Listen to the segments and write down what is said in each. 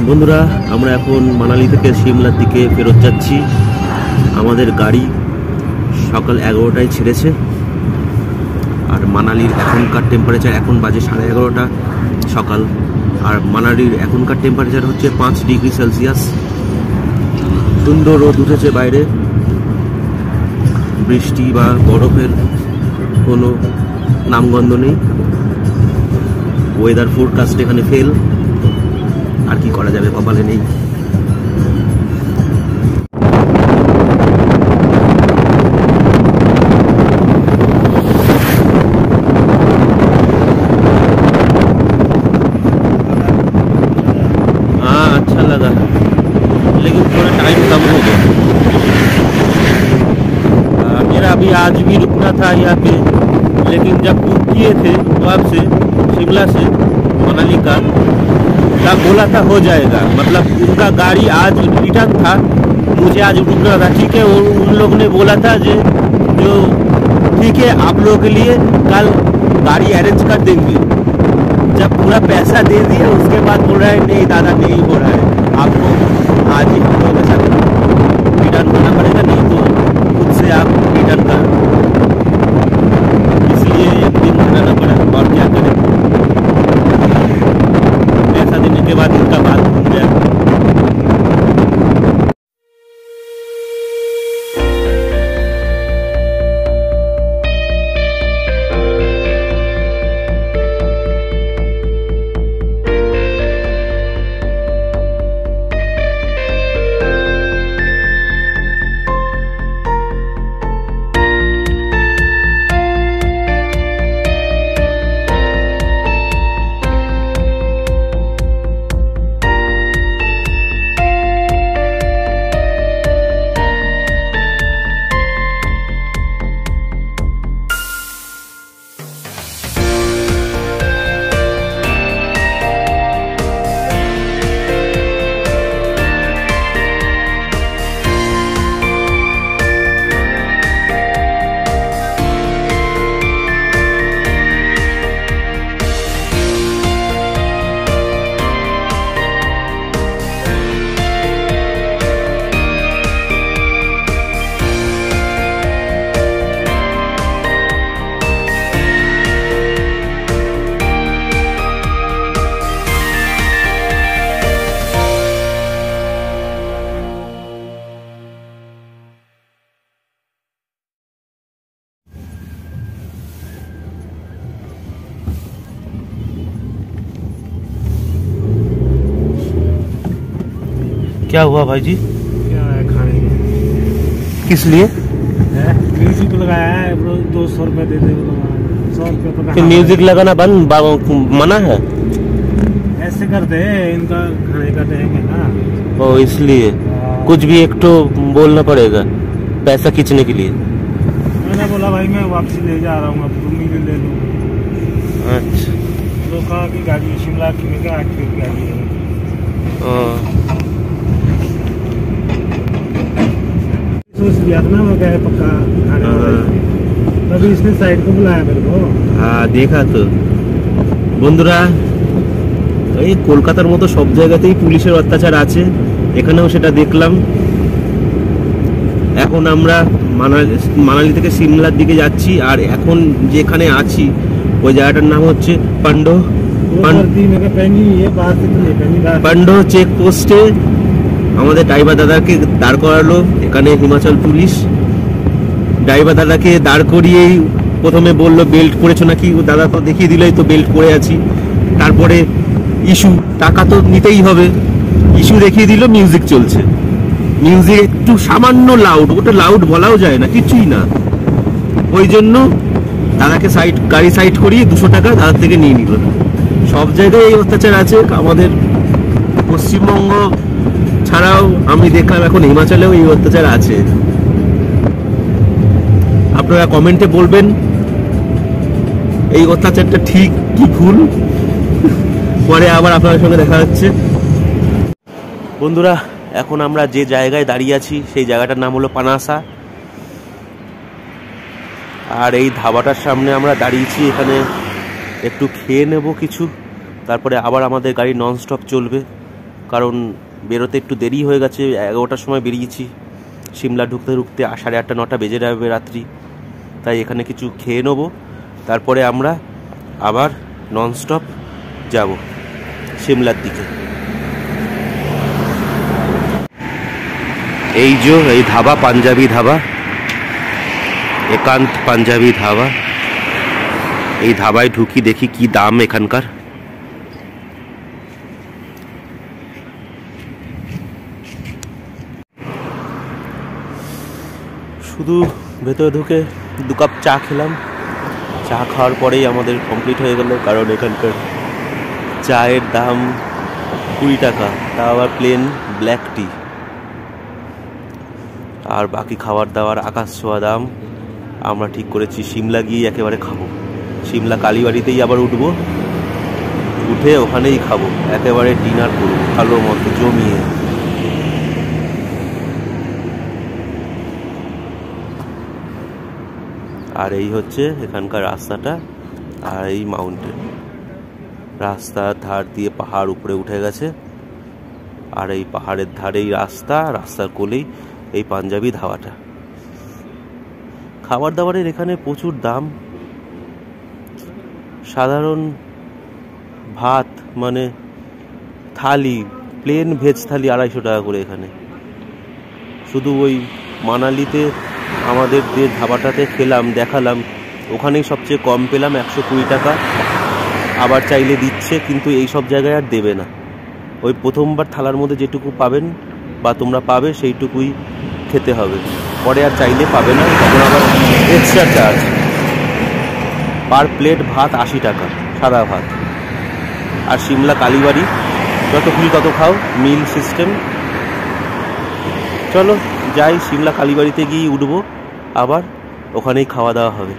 বন্ধুরা, আমরা এখন মানালি থেকে সিমলার দিকে ফেরত যাচ্ছি। আমাদের গাড়ি সকাল 11টায় ছেড়েছে। আর মানালির এখনকার টেম্পারেচার, এখন বাজে 11:30 সকাল। আর মানালির এখনকার টেম্পারেচার হচ্ছে 5 ডিগ্রি সেলসিয়াস। সুন্দর রোদ উঠেছে বাইরে, বৃষ্টি বা বরফের কোনো নামগন্ধ নেই। ওয়েদার ফোরকাস্ট এখানে ফেল, আর কি করা যাবে, কপালে নেই। हाँ अच्छा लगा, लेकिन थोड़ा टाइम कम हो गया। मेरा अभी आज भी रुकना था यहाँ पे, लेकिन जब बुक किए थे वहाँ से शिमला से मनाली का, तब बोला था हो जाएगा। मतलब उनका गाड़ी आज रिटर्न था, मुझे आज रुकना था। ठीक है, उन लोग ने बोला था जो ठीक है आप लोगों के लिए कल गाड़ी अरेंज कर देंगे। जब पूरा पैसा दे दिया उसके बाद बोल रहा है नहीं दादा नहीं हो रहा है, आपको आज ही रिटर्न करना पड़ेगा, नहीं तो खुद से आप रिटर्न कर। इसलिए एक दिन बनाना पड़ा, और क्या करें। पैसा देने के बाद उनका बात घूम गया। क्या हुआ भाई जी? क्या है खाने में? किस लिए? म्यूजिक लगाया है, 200 रुपये दे दे। 100 रुपये तो म्यूजिक लगाना बंद मना है? ऐसे करते हैं, इनका खाने का टाइम है ना। ओ इसलिए कुछ भी एक तो बोलना पड़ेगा पैसा खींचने के लिए। मैंने बोला भाई मैं वापसी ले जा रहा हूँ, अब तुम ही ले लो। अच्छा, तो कहा कि गाड़ी शिमला की में 8 की गाड़ी है। सोच लिया था ना मैं क्या पक्का खाने वाला, तभी इसने साइड को बुलाया मेरे को। हाँ देखा तो। বন্ধুরা, এই কলকাতার মতো সব জায়গাতেই পুলিশের অত্যাচার আছে, এখানেও সেটা দেখলাম। এখন আমরা মানালি থেকে সিমলার দিকে যাচ্ছি। আর এখন যেখানে আছি ওই জায়গাটার নাম হচ্ছে পান্ডো চেক পোস্টে আমাদের ড্রাইভার দাদাকে দাঁড় করালো এখানে হিমাচল পুলিশ। ড্রাইভার দাদাকে দাঁড় করিয়েই প্রথমে বললো বেল্ট পরেছো নাকি, দাদা তো দেখিয়ে দিলেই তো বেল্ট পরে আছি। তারপরে ইস্যু, টাকা তো নিতেই হবে, ইস্যু দেখিয়ে দিল, মিউজিক চলছে। মিউজিক একটু সামান্য লাউড, ওটা লাউড বলাও যায় না, কিছুই না। ওই জন্য দাদাকে গাড়ি সাইড করিয়ে 200 টাকা দাদার থেকে নিয়ে নিল। সব জায়গায় এই অত্যাচার আছে, আমাদের পশ্চিমবঙ্গ ছাড়াও আমি দেখলাম এখন হিমাচলেও এই অত্যাচার আছে। আপনারা কমেন্টে বলবেন এই অত্যাচারটা ঠিক কি ভুল। পরে আবার আপনাদের সঙ্গে দেখা হচ্ছে। বন্ধুরা, এখন আমরা যে জায়গায় দাঁড়িয়ে আছি সেই জায়গাটার নাম হলো পানাসা। আর এই ধাবাটার সামনে আমরা দাঁড়িয়েছি, এখানে একটু খেয়ে নেব কিছু, তারপরে আবার আমাদের গাড়ি নন স্টপ চলবে। কারণ বেরোতে একটু দেরি হয়ে গেছে, 11টার সময় বেরিয়েছি, সিমলা ঢুকতে ঢুকতে 8:30 9টা বেজে যাবে রাত্রি। তাই এখানে কিছু খেয়ে নেবো, তারপরে আমরা আবার ননস্টপ যাব সিমলার দিকে। এই যে এই ধাবা, পাঞ্জাবি ধাবা, একান্ত পাঞ্জাবি ধাবা। এই ধাবায় ঢুকি, দেখি কি দাম এখানকার। শুধু ভেতরে ঢুকে 2 কাপ চা খেলাম। চা খাওয়ার পরেই আমাদের কমপ্লিট হয়ে গেল, কারণ এখানকার চায়ের দাম 20 টাকা, তা আবার প্লেন ব্ল্যাক টি। আর বাকি খাবার দাবার আকাশ ছোঁয়া দাম। আমরা ঠিক করেছি সিমলা গিয়ে একেবারে খাবো, সিমলা কালীবাড়িতেই আবার উঠবো, উঠে ওখানেই খাবো, একেবারে ডিনার করবো ভালো মতো জমিয়ে। আর এই হচ্ছে এখানকার রাস্তাটা, আর এই মাউন্টেন, রাস্তার ধার দিয়ে পাহাড় উপরে উঠে গেছে, আর এই পাহাড়ের ধারেই রাস্তার কোলেই এই পাঞ্জাবি ধাবাটা। খাবার দাবারের এখানে প্রচুর দাম। সাধারণ ভাত মানে থালি, প্লেন ভেজ থালি 250 টাকা করে এখানে। শুধু ওই মানালিতে আমাদের যে ধাবাটাতে খেলাম, দেখালাম, ওখানেই সবচেয়ে কম পেলাম 120 টাকা। আবার চাইলে দিচ্ছে, কিন্তু এই সব জায়গায় আর দেবে না। ওই প্রথমবার থালার মধ্যে যেটুকু পাবেন বা তোমরা পাবে সেইটুকুই খেতে হবে, পরে আর চাইলে পাবে না, তখন আবার এক্সট্রা চার্জ। পার প্লেট ভাত 80 টাকা, সাদা ভাত। আর সিমলা কালীবাড়ি যত খুশি তত খাও, মিল সিস্টেম। চলো যাই, সিমলা কালীবাড়িতে গিয়ে উঠবো, আবার ওখানেই খাওয়া দাওয়া হবে।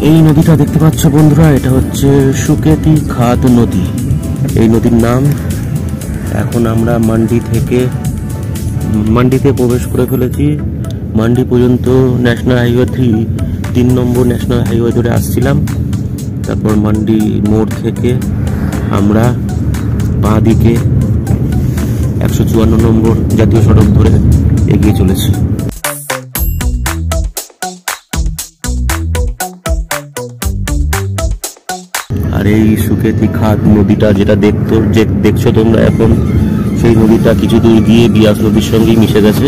এই নদীটা দেখতে পাচ্ছ বন্ধুরা, এটা হচ্ছে সুকেতি খাদ নদী, এই নদীর নাম। এখন আমরা মান্ডিতে প্রবেশ করে ফেলেছি। মান্ডি পর্যন্ত ন্যাশনাল হাইওয়ে 3 নম্বর ন্যাশনাল হাইওয়ে ধরে আসছিলাম। তারপর মান্ডি মোড় থেকে আমরা বাঁ দিকে 154 নম্বর জাতীয় সড়ক ধরে এগিয়ে চলেছি। আর এই সুকেতি খাদ নদীটা যেটা দেখছো তোমরা এখন, সেই নদীটা কিছু দূর গিয়ে বিয়াস নদীর সঙ্গেই মিশে গেছে।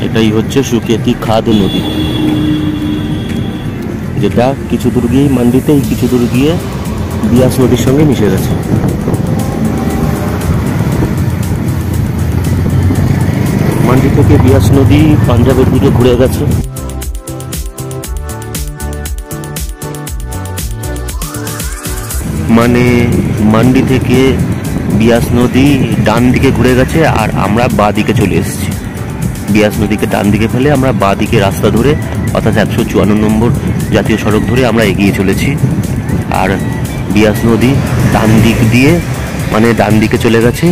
এটাই হচ্ছে সুকেতি খাদ নদী, যেটা কিছু দূর গিয়ে মান্ডিতে কিছু দূর গিয়ে বিয়াস নদীর সঙ্গে মিশে গেছে। মান্ডি থেকে বিয়াস নদী পাঞ্জাবের দিকে ঘুরে গেছে। মানে মান্ডি থেকে বিয়াস নদী ডান দিকে ঘুরে গেছে, আর আমরা বাঁ দিকে চলে এসেছি। বিয়াস নদীকে ডান দিকে ফেলে আমরা বাঁ দিকে রাস্তা ধরে, অর্থাৎ 154 নম্বর জাতীয় সড়ক ধরে আমরা এগিয়ে চলেছি। আর বিয়াস নদী ডান দিক দিয়ে, মানে ডান দিকে চলে গেছে,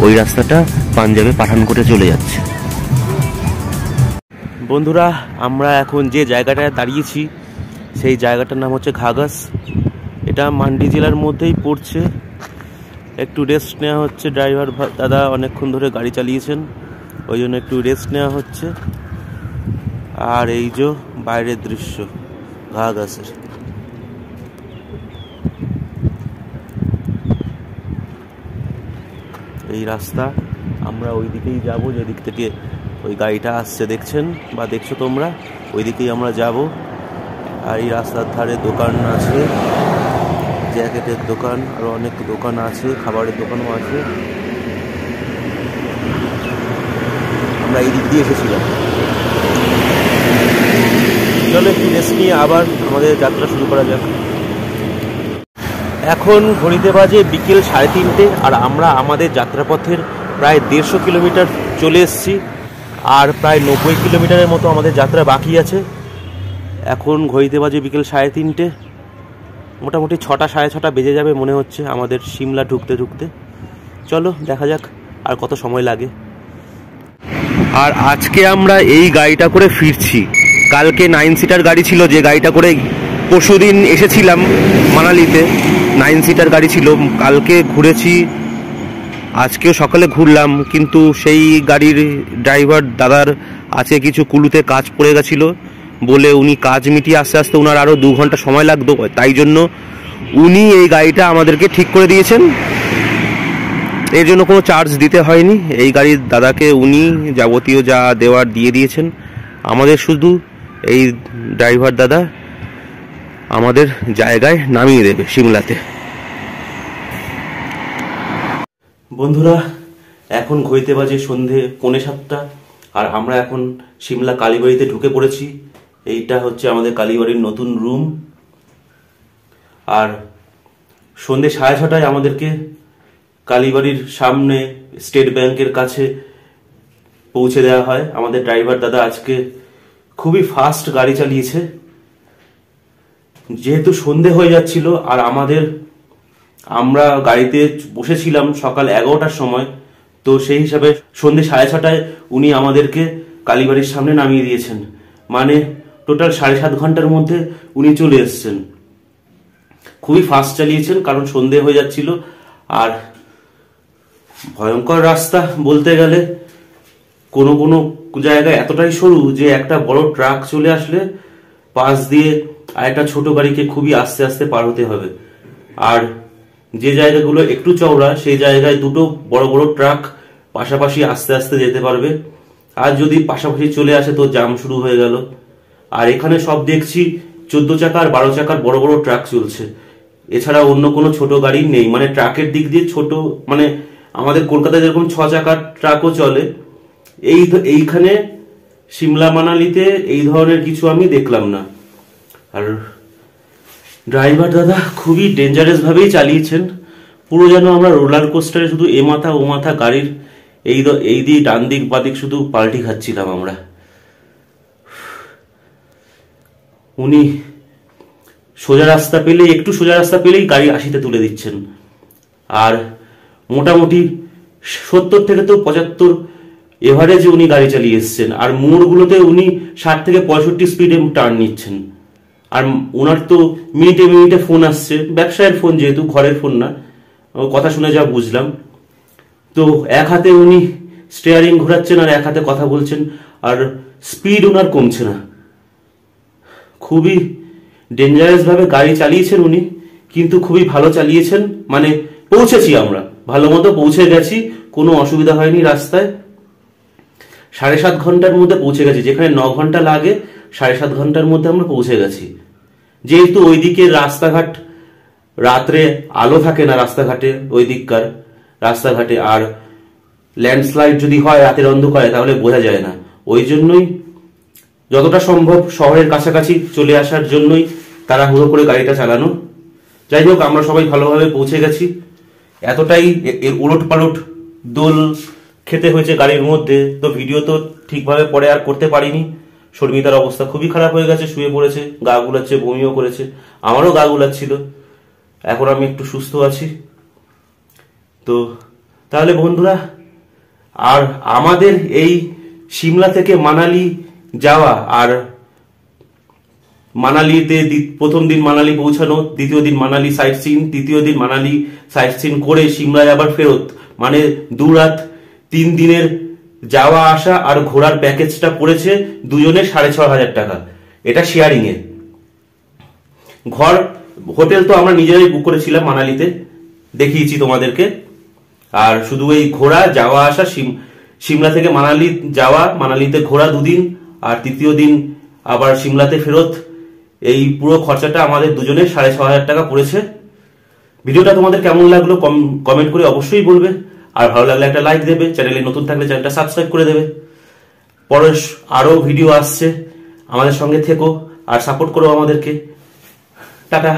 ওই রাস্তাটা পাঞ্জাবে পাঠানকোটে চলে যাচ্ছে। বন্ধুরা, আমরা এখন যে জায়গাটায় দাঁড়িয়েছি সেই জায়গাটার নাম হচ্ছে ঘাগাস। এটা মান্ডি জেলার মধ্যেই পড়ছে। একটু রেস্ট নেওয়া হচ্ছে, ড্রাইভার দাদা অনেকক্ষণ ধরে গাড়ি চালিয়েছেন, ওই জন্য একটু রেস্ট নেওয়া হচ্ছে। আর এই যে বাইরের দৃশ্য ঘাগাসের। এই রাস্তা, আমরা ওই দিকেই যাবো, যেদিক থেকে ওই গাড়িটা আসছে দেখছেন বা দেখছো তোমরা, ওই দিকেই আমরা যাব। আর এই রাস্তার ধারে দোকান আছে, জ্যাকেটের দোকান, আরো অনেক দোকান আছে, খাবারের দোকানও আছে। আমরা এই দিক দিয়ে এসেছিলাম। চলো একটু রেস্ট নিয়ে আবার আমাদের যাত্রা শুরু করা যাক। এখন ঘড়িতে বাজে বিকেল 3:30, আর আমরা আমাদের যাত্রাপথের প্রায় 150 কিলোমিটার চলে এসেছি। আর প্রায় 90 কিলোমিটারের মতো আমাদের যাত্রা বাকি আছে। এখন ঘড়িতে বাজে বিকেল 3:30, মোটামুটি 6টা 6:30 বেজে যাবে মনে হচ্ছে আমাদের সিমলা ঢুকতে ঢুকতে। চলো দেখা যাক আর কত সময় লাগে। আর আজকে আমরা এই গাড়িটা করে ফিরছি। কালকে 9 সিটার গাড়ি ছিল, যে গাড়িটা করে পরশুদিন এসেছিলাম মানালিতে, 9 সিটার গাড়ি ছিল। কালকে ঘুরেছি, আজকেও সকালে ঘুরলাম, কিন্তু সেই গাড়ির ড্রাইভার দাদার আজকে কিছু কুলুতে কাজ পড়ে গেছিল বলে উনি কাজ মিটিয়ে আস্তে আস্তে ওনার আরও 2 ঘন্টা সময় লাগতো, তাই জন্য উনি এই গাড়িটা আমাদেরকে ঠিক করে দিয়েছেন। এর জন্য কোনো চার্জ দিতে হয়নি, এই গাড়ির দাদাকে উনি যাবতীয় যা দেওয়ার দিয়ে দিয়েছেন। আমাদের শুধু এই ড্রাইভার দাদা আমাদের জায়গায় নামিয়ে দেবে সিমলাতে। বন্ধুরা, এখন ঘড়িতে বাজে সন্ধে 6:45, আর আমরা এখন সিমলা কালীবাড়িতে ঢুকে পড়েছি। এইটা হচ্ছে আমাদের কালীবাড়ির নতুন রুম। আর সন্ধে 6:30 আমাদেরকে কালীবাড়ির সামনে স্টেট ব্যাংকের কাছে পৌঁছে দেওয়া হয়। আমাদের ড্রাইভার দাদা আজকে খুবই ফাস্ট গাড়ি চালিয়েছে, যেহেতু সন্ধে হয়ে যাচ্ছিল। আর আমরা গাড়িতে বসেছিলাম সকাল 11টার সময়, তো সেই হিসাবে সন্ধে 6:30 উনি আমাদেরকে কালীবাড়ির সামনে নামিয়ে দিয়েছেন। মানে টোটাল 7.5 ঘন্টার মধ্যে উনি চলে এসেছেন। খুবই ফাস্ট চালিয়েছেন, কারণ সন্ধে হয়ে যাচ্ছিল। আর ভয়ঙ্কর রাস্তা বলতে গেলে, কোনো কোনো জায়গায় এতটাই সরু যে একটা বড় ট্রাক চলে আসলে পাশ দিয়ে আরেকটা ছোট গাড়িকে খুবই আস্তে আস্তে পার হতে হবে। আর যে জায়গাগুলো একটু চওড়া, সেই জায়গায় দুটো বড় বড় ট্রাক পাশাপাশি আস্তে আস্তে যেতে পারবে। আর যদি পাশাপাশি চলে আসে তো জাম শুরু হয়ে গেল। আর এখানে সব দেখছি 14 চাকা আর 12 চাকার বড় বড় ট্রাক চলছে, এছাড়া অন্য কোনো ছোট গাড়ি নেই। মানে ট্রাকের দিক দিয়ে ছোট, মানে আমাদের কলকাতায় যেরকম 6 চাকার ট্রাকও চলে, এইখানে সিমলা মানালিতে এই ধরনের কিছু আমি দেখলাম না। আর ড্রাইভার দাদা খুবই ডেঞ্জারাস ভাবেই চালিয়েছেন, পুরো যেন আমরা রোলার কোস্টারে শুধু এ মাথা ও মাথা গাড়ির এই দিক ডান দিক বাদিক শুধু পাল্টি খাচ্ছিলাম আমরা। উনি সোজা রাস্তা পেলেই, একটু সোজা রাস্তা পেলেই গাড়ি 80-তে তুলে দিচ্ছেন, আর মোটামুটি 70 থেকে তো 75 এভারেজে উনি গাড়ি চালিয়ে এসছেন, আর মোড়গুলোতে উনি 60 থেকে 65 স্পিডে টার্ন নিচ্ছেন। আর ওনার তো মিনিটে মিনিটে ফোন আসছে, ব্যবসায়ের ফোন যেহেতু, ঘরের ফোন না, কথা শুনে যা বুঝলাম। তো এক হাতে উনি স্টিয়ারিং ঘোরাচ্ছেন আর এক হাতে কথা বলছেন, আর স্পিড ওনার কমছে না। খুবই ডেঞ্জারাস ভাবে গাড়ি চালিয়েছেন উনি, কিন্তু খুবই ভালো চালিয়েছেন। মানে পৌঁছেছি আমরা, ভালো মতো পৌঁছে গেছি, কোনো অসুবিধা হয়নি রাস্তায়। 7.5 ঘন্টার মধ্যে পৌঁছে গেছি, যেখানে 9 ঘন্টা লাগে 7.5 ঘন্টার মধ্যে আমরা পৌঁছে গেছি। যেহেতু ওই দিকের রাস্তাঘাট, রাত্রে আলো থাকে না রাস্তাঘাটে, ওই দিককার রাস্তাঘাটে, আর ল্যান্ডস্লাইড যদি হয় রাতের অন্ধকারে তাহলে বোঝা যায় না। ওই জন্যই যতটা সম্ভব শহরের কাছাকাছি চলে আসার জন্যই তাড়াহুড়ো করে গাড়িটা চালানো। যাই হোক, আমরা সবাই ভালোভাবে পৌঁছে গেছি। এতটাই উলট পালট দোল খেতে হয়েছে গাড়ির মধ্যে, তো ভিডিও তো ঠিকভাবে পরে আর করতে পারিনি। শর্মিতার অবস্থা খুবই খারাপ হয়ে গেছে, শুয়ে পড়েছে, গা গুলাচ্ছে, বমিও করেছে, আমারও গা গুলাচ্ছিল। এখন আমি একটু সুস্থ আছি। তো তাহলে বন্ধুরা, আর আমাদের এই সিমলা থেকে মানালি যাওয়া, আর মানালিতে প্রথম দিন মানালি পৌঁছানো, দ্বিতীয় দিন মানালি সাইট সিন, তৃতীয় দিন মানালি সাইট সিন করে সিমলায় আবার ফেরত, মানে 2 রাত 3 দিনের যাওয়া আসা আর ঘোরার প্যাকেজটা পড়েছে দুজনে 6,500 টাকা। এটা শেয়ারিং এ। হোটেল তো আমরা নিজেরাই বুক করেছিলাম মানালিতে, দেখিয়েছি তোমাদেরকে। আর শুধু এই ঘোরা যাওয়া আসা, সিমলা থেকে মানালি যাওয়া, মানালিতে ঘোরা 2 দিন, আর তৃতীয় দিন আবার সিমলাতে ফেরত, এই পুরো খরচাটা আমাদের দুজনে 6,500 টাকা পড়েছে। ভিডিওটা তোমাদের কেমন লাগলো কমেন্ট করে অবশ্যই বলবে, আর ভালো লাগলে একটা লাইক দেবে, চ্যানেলে নতুন থাকলে চ্যানেলটা সাবস্ক্রাইব করে দেবে। পরে আরো ভিডিও আসছে, আমাদের সঙ্গে থেকো আর সাপোর্ট করো আমাদেরকে। টাটা।